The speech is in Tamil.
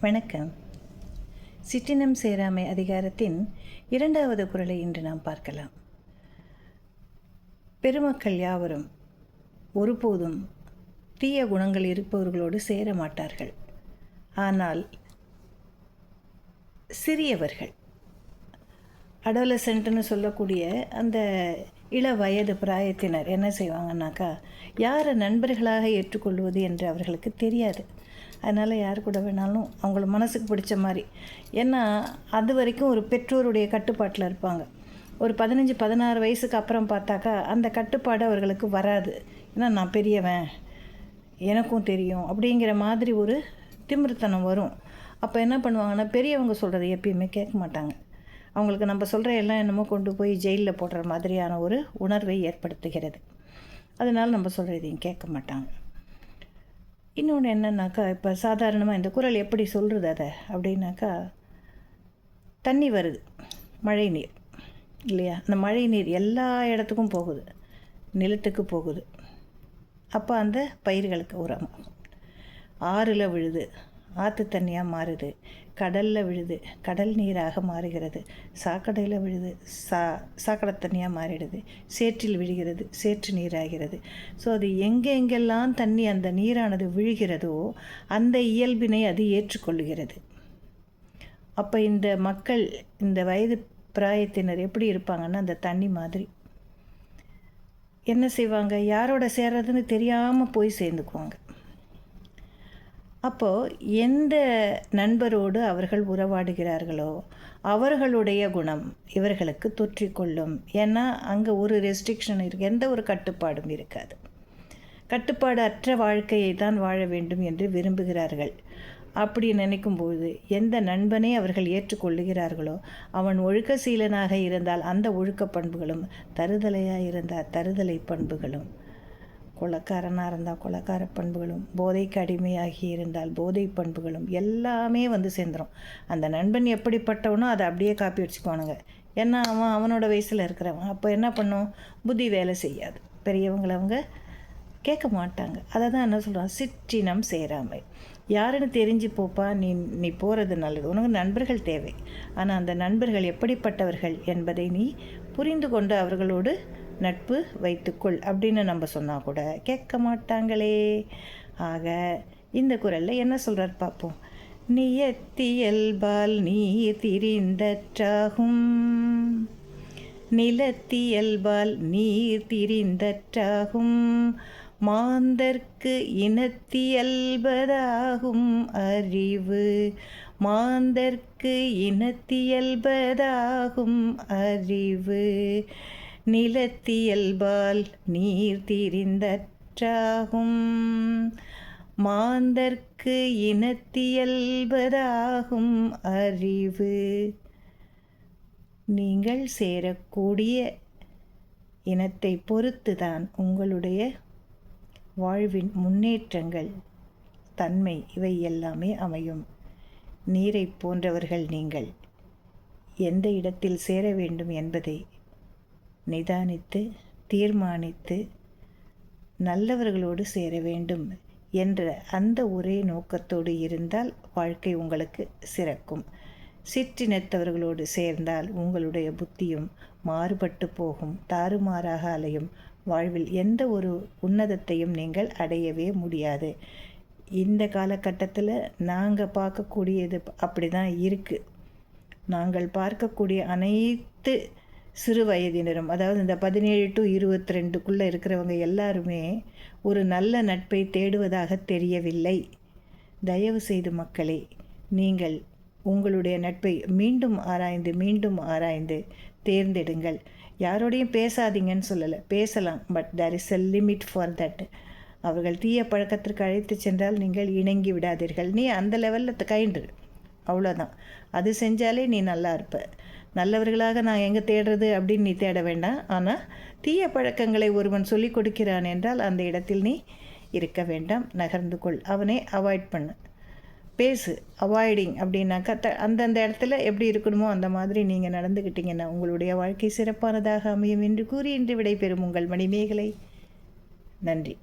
வணக்கம். சிற்றினம் சேராமை அதிகாரத்தின் 2வது குறளை இன்று நாம் பார்க்கலாம். பெருமக்கள் யாவரும் ஒருபோதும் தீய குணங்கள் இருப்பவர்களோடு சேர மாட்டார்கள். ஆனால் சிறியவர்கள், அடோலசென்ட்னு சொல்லக்கூடிய அந்த இள வயது பிராயத்தினர் என்ன செய்வாங்கன்னாக்கா, யாரை நண்பர்களாக ஏற்றுக்கொள்வது என்று அவர்களுக்கு தெரியாது. அதனால் யார் கூட வேணாலும் அவங்கள மனசுக்கு பிடிச்ச மாதிரி, ஏன்னா அது வரைக்கும் ஒரு பெற்றோருடைய கட்டுப்பாட்டில் இருப்பாங்க. ஒரு 15-16 வயசுக்கு அப்புறம் பார்த்தாக்கா அந்த கட்டுப்பாடு அவர்களுக்கு வராது. ஏன்னா நான் பெரியவன், எனக்கும் தெரியும் அப்படிங்கிற மாதிரி ஒரு திமிர்த்தனம் வரும். அப்போ என்ன பண்ணுவாங்கன்னா, பெரியவங்க சொல்கிறத எப்பயுமே கேட்க மாட்டாங்க. அவங்களுக்கு நம்ம சொல்கிற எல்லாம் என்னமோ கொண்டு போய் ஜெயிலில் போடுற மாதிரியான ஒரு உணர்வை ஏற்படுத்துகிறது. அதனால் நம்ம சொல்கிறதையும் கேட்க மாட்டாங்க. இன்னொன்று என்னன்னாக்கா, இப்போ சாதாரணமாக இந்த குறள் எப்படி சொல்கிறது அதை அப்படின்னாக்கா, தண்ணி வருது, மழை நீர் இல்லையா? அந்த மழை நீர் எல்லா இடத்துக்கும் போகுது, நிலத்துக்கு போகுது. அப்போ அந்த பயிர்களுக்கு உரமாகும். ஆறில் விழுது, ஆற்று தண்ணியாக மாறுது. கடலில் விழுது, கடல் நீராக மாறுகிறது. சாக்கடையில் விழுது, சாக்கடை தண்ணியாக மாறிடுது. சேற்றில் விழுகிறது, சேற்று நீராகிறது. ஸோ அது எங்கெங்கெல்லாம் தண்ணி அந்த நீரானது விழுகிறதோ அந்த இயல்பினை அது ஏற்றுக்கொள்ளுகிறது. அப்போ இந்த மக்கள், இந்த வயது பிராயத்தினர் எப்படி இருப்பாங்கன்னா, அந்த தண்ணி மாதிரி என்ன செய்வாங்க, யாரோட சேர்றதுன்னு தெரியாமல் போய் சேர்ந்துக்குவாங்க. அப்போது எந்த நண்பரோடு அவர்கள் உறவாடுகிறார்களோ அவர்களுடைய குணம் இவர்களுக்கு தொற்றிக்கொள்ளும். ஏன்னா அங்கே ஒரு ரெஸ்ட்ரிக்ஷன் இருக்குது, எந்த ஒரு கட்டுப்பாடும் இருக்காது. கட்டுப்பாடு அற்ற வாழ்க்கையை தான் வாழ வேண்டும் என்று விரும்புகிறார்கள். அப்படி நினைக்கும்போது எந்த நண்பனை அவர்கள் ஏற்றுக்கொள்ளுகிறார்களோ அவன் ஒழுக்கசீலனாக இருந்தால் அந்த ஒழுக்க பண்புகளும், தருதலையாக இருந்தால் தருதலை பண்புகளும், கொலைக்காரனாக இருந்தால் கொலைக்கார பண்புகளும், போதைக்கு அடிமையாகி இருந்தால் போதை பண்புகளும் எல்லாமே வந்து சேர்ந்துடும். அந்த நண்பன் எப்படிப்பட்டவனோ அதை அப்படியே காப்பி வச்சுக்குவானுங்க. ஏன்னா அவனோட வயசில் இருக்கிறவன். அப்போ என்ன பண்ணும், புத்தி வேலை செய்யாது. பெரியவங்களை அவங்க கேட்க மாட்டாங்க. அதை தான் என்ன சொல்கிறான், சிற்றினம் சேராமை. யாருன்னு தெரிஞ்சு போப்பா, நீ போகிறது நல்லது. உனக்கு நண்பர்கள் தேவை, ஆனால் அந்த நண்பர்கள் எப்படிப்பட்டவர்கள் என்பதை நீ புரிந்து கொண்டு அவர்களோடு நட்பு வைத்துக்கொள் அப்படின்னு நம்ம சொன்னால் கூட கேட்க மாட்டாங்களே. ஆக இந்த குறளில் என்ன சொல்கிறார் பார்ப்போம். நியத்தியல்பால் நீர் திரிந்தற்றாகும், நிலத்தியல்பால் நீர் திரிந்தற்றாகும், மாந்தர்க்கு இனத்தியல்பதாகும் அறிவு, மாந்தர்க்கு இனத்தியல்பதாகும் அறிவு, நிலத்தியல்பால் நீர் திரிந்தற்றாகும், மாந்தர்க்கு இனத்தியல்பதாகும் அறிவு. நீங்கள் சேரக்கூடிய இனத்தை பொறுத்துதான் உங்களுடைய வாழ்வின் முன்னேற்றங்கள், தன்மை இவை எல்லாமே அமையும். நீரை போன்றவர்கள் நீங்கள். எந்த இடத்தில் சேர வேண்டும் என்பதை நிதானித்து தீர்மானித்து நல்லவர்களோடு சேர வேண்டும் என்ற அந்த ஒரே நோக்கத்தோடு இருந்தால் வாழ்க்கை உங்களுக்கு சிறக்கும். சிற்றினத்தவர்களோடு சேர்ந்தால் உங்களுடைய புத்தியும் மாறுபட்டு போகும், தாறுமாறாக அலையும். வாழ்வில் எந்த ஒரு உன்னதத்தையும் நீங்கள் அடையவே முடியாது. இந்த காலகட்டத்தில் நாங்கள் பார்க்கக்கூடியது அப்படி தான் இருக்குது. நாங்கள் பார்க்கக்கூடிய அனைத்து சிறு வயதினரும், அதாவது இந்த 17 to 22 இருக்கிறவங்க எல்லாருமே ஒரு நல்ல நட்பை தேடுவதாக தெரியவில்லை. தயவு செய்து மக்களே, நீங்கள் உங்களுடைய நட்பை மீண்டும் ஆராய்ந்து தேர்ந்தெடுங்கள். யாரோடையும் பேசாதீங்கன்னு சொல்லலை, பேசலாம். But there is a limit for that. அவர்கள் தீய பழக்கத்திற்கு அழைத்து சென்றால் நீங்கள் இணங்கி விடாதீர்கள். நீ அந்த லெவலில் கைண்டு, அவ்வளோதான். அது செஞ்சாலே நீ நல்லா இருப்ப. நல்லவர்களாக நான் எங்கே தேடுறது அப்படின்னு நீ தேட வேண்டாம். ஆனால் தீய பழக்கங்களை ஒருவன் சொல்லி கொடுக்கிறான் என்றால் அந்த இடத்தில் நீ இருக்க வேண்டாம், நகர்ந்து கொள். அவனை அவாய்ட் பண்ணு, பேசு. அவாய்டிங் அப்படின்னாக்கா அந்தந்த இடத்துல எப்படி இருக்கணுமோ அந்த மாதிரி நீங்கள் நடந்துக்கிட்டீங்கன்னா உங்களுடைய வாழ்க்கை சிறப்பானதாக அமையும் என்று கூறி இன்று விடைபெறும் உங்கள் மணிமேகலை. நன்றி.